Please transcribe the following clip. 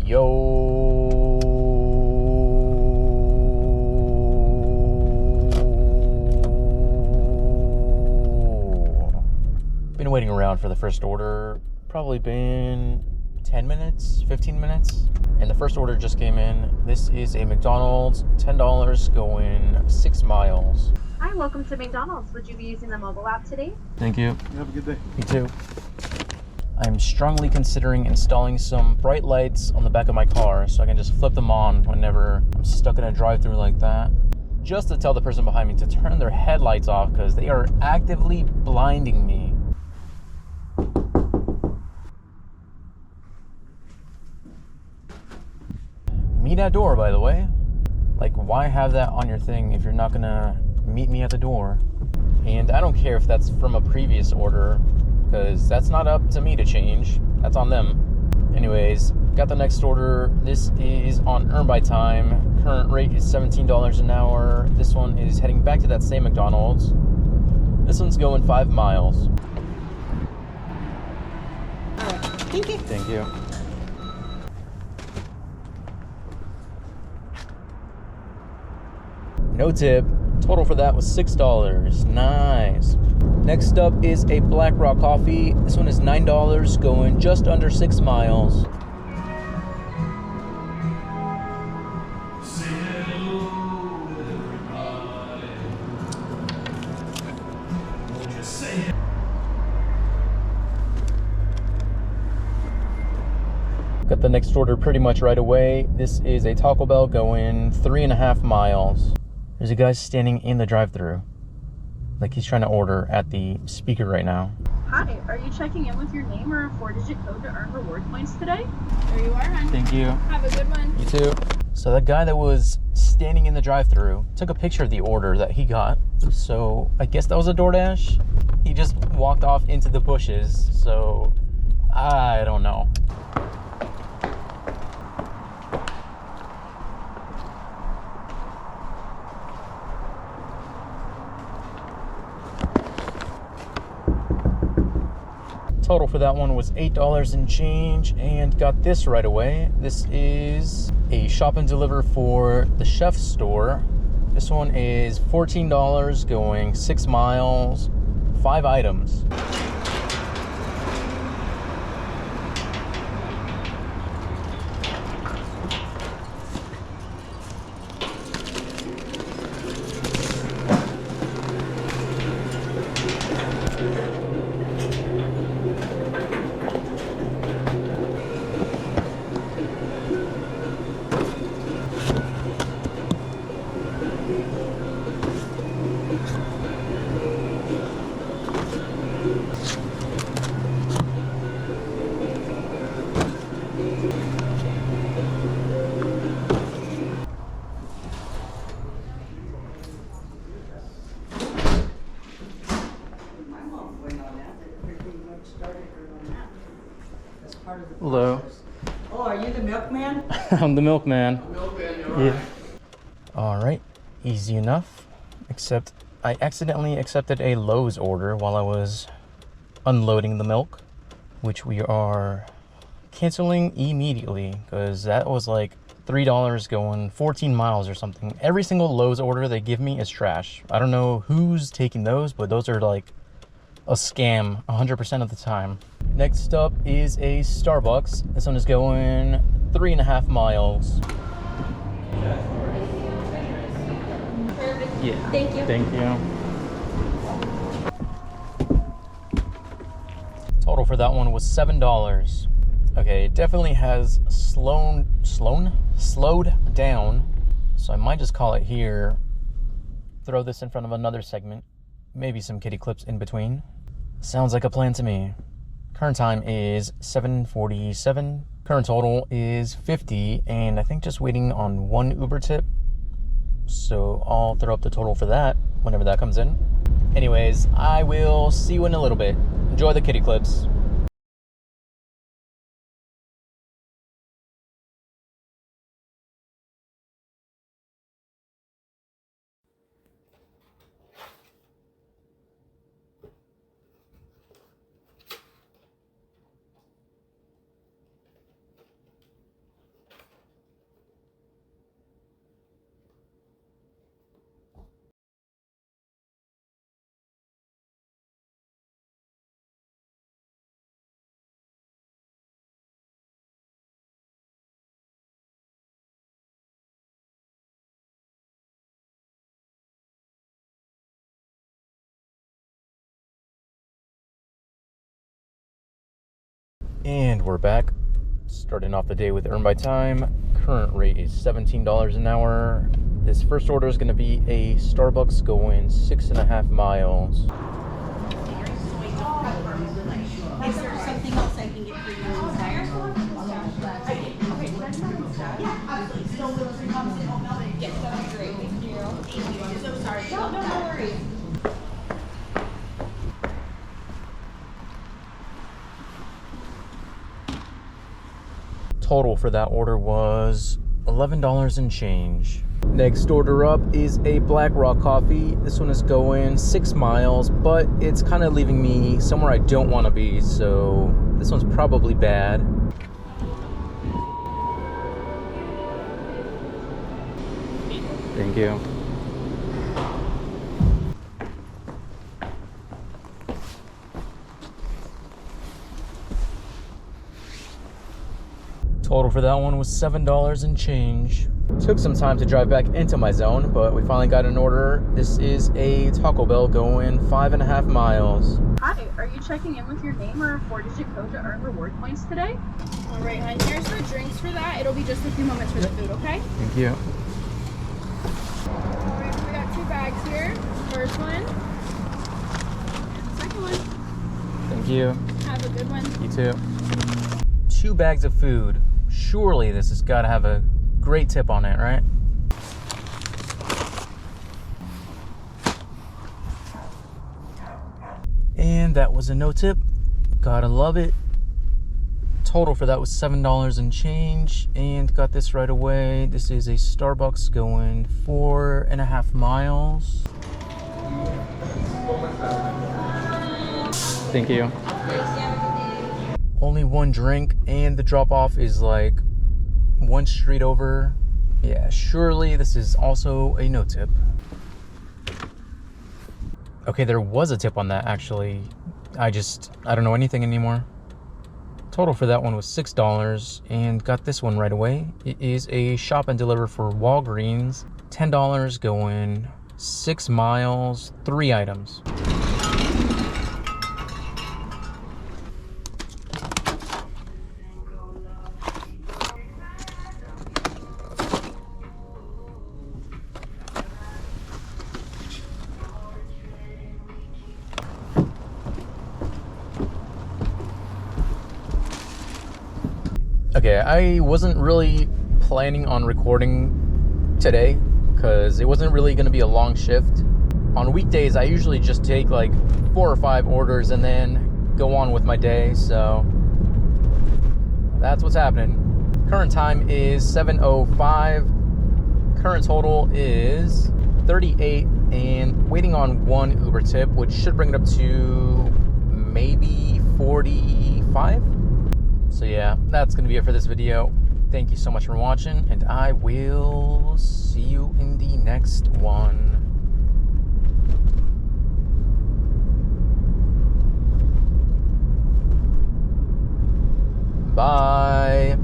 Yo. Been waiting around for the first order. Probably been 10 minutes, 15 minutes. And the first order just came in. This is a McDonald's, $10 going 6 miles. Hi, welcome to McDonald's. Would you be using the mobile app today? Thank you. You have a good day. Me too. I'm strongly considering installing some bright lights on the back of my car so I can just flip them on whenever I'm stuck in a drive-thru like that. Just to tell the person behind me to turn their headlights off because they are actively blinding me. Meet at door, by the way. Like, why have that on your thing if you're not gonna meet me at the door? And I don't care if that's from a previous order, because that's not up to me to change. That's on them. Anyways, got the next order. This is on Earn by Time. Current rate is $17 an hour. This one is heading back to that same McDonald's. This one's going 5 miles. Thank you. Thank you. No tip. Total for that was $6. Nice. Next up is a Black Rock coffee. This one is $9, going just under 6 miles. Got the next order pretty much right away. This is a Taco Bell going 3.5 miles. There's a guy standing in the drive-thru, like he's trying to order at the speaker right now. Hi, are you checking in with your name or a 4-digit code to earn reward points today? There you are, hon. Thank you. Have a good one. You too. So the guy that was standing in the drive-thru took a picture of the order that he got. So I guess that was a DoorDash. He just walked off into the bushes. So I don't know. Total for that one was $8 and change, and got this right away. This is a shop and deliver for the Chef's store. This one is $14 going 6 miles, 5 items. Hello. Oh, are you the milkman? I'm the milkman. Milkman, you're Yeah. All right, easy enough. Except I accidentally accepted a Lowe's order while I was unloading the milk, which we are canceling immediately because that was like $3 going 14 miles or something. Every single Lowe's order they give me is trash. I don't know who's taking those, but those are like a scam 100% of the time. Next up is a Starbucks. This one is going 3.5 miles. Yeah. Thank you. Thank you. Total for that one was $7. Okay, it definitely has slowed down. So I might just call it here. Throw this in front of another segment. Maybe some kitty clips in between. Sounds like a plan to me. Current time is 7:47. Current total is 50, and I think just waiting on one Uber tip. So I'll throw up the total for that whenever that comes in. Anyways, I will see you in a little bit. Enjoy the kitty clips. And we're back. Starting off the day with Earn by Time. Current rate is $17 an hour. This first order is going to be a Starbucks going 6.5 miles. Is there something else I can get for you? Yeah, absolutely. Still with 3 cups in oat milk? Yes, that would be great. Thank you. Thank you. I'm so sorry. No worries. Total for that order was $11 and change. Next order up is a Black Rock coffee. This one is going 6 miles, but it's kind of leaving me somewhere I don't want to be, so this one's probably bad. Thank you. Total for that one was $7 and change. Took some time to drive back into my zone, but we finally got an order. This is a Taco Bell going 5.5 miles. Hi, are you checking in with your name or a 4-digit code to earn reward points today? All right, hon, here's the drinks for that. It'll be just a few moments for the food, okay? Thank you. All right, we got 2 bags here. First one. And second one. Thank you. Have a good one. You too. 2 bags of food. Surely this has got to have a great tip on it, right? And that was a no tip. Gotta love it. Total for that was $7 and change, and got this right away. This is a Starbucks going 4.5 miles. Thank you. Only 1 drink, and the drop off is like 1 street over. Yeah, surely this is also a no tip. Okay, there was a tip on that actually. I don't know anything anymore. Total for that one was $6, and got this one right away. It is a shop and deliver for Walgreens. $10 going 6 miles, 3 items. Okay, I wasn't really planning on recording today because it wasn't really going to be a long shift. On weekdays, I usually just take like 4 or 5 orders and then go on with my day, so that's what's happening. Current time is 7:05. Current total is 38 and waiting on 1 Uber tip, which should bring it up to maybe 45. So yeah, that's going to be it for this video. Thank you so much for watching, and I will see you in the next one. Bye.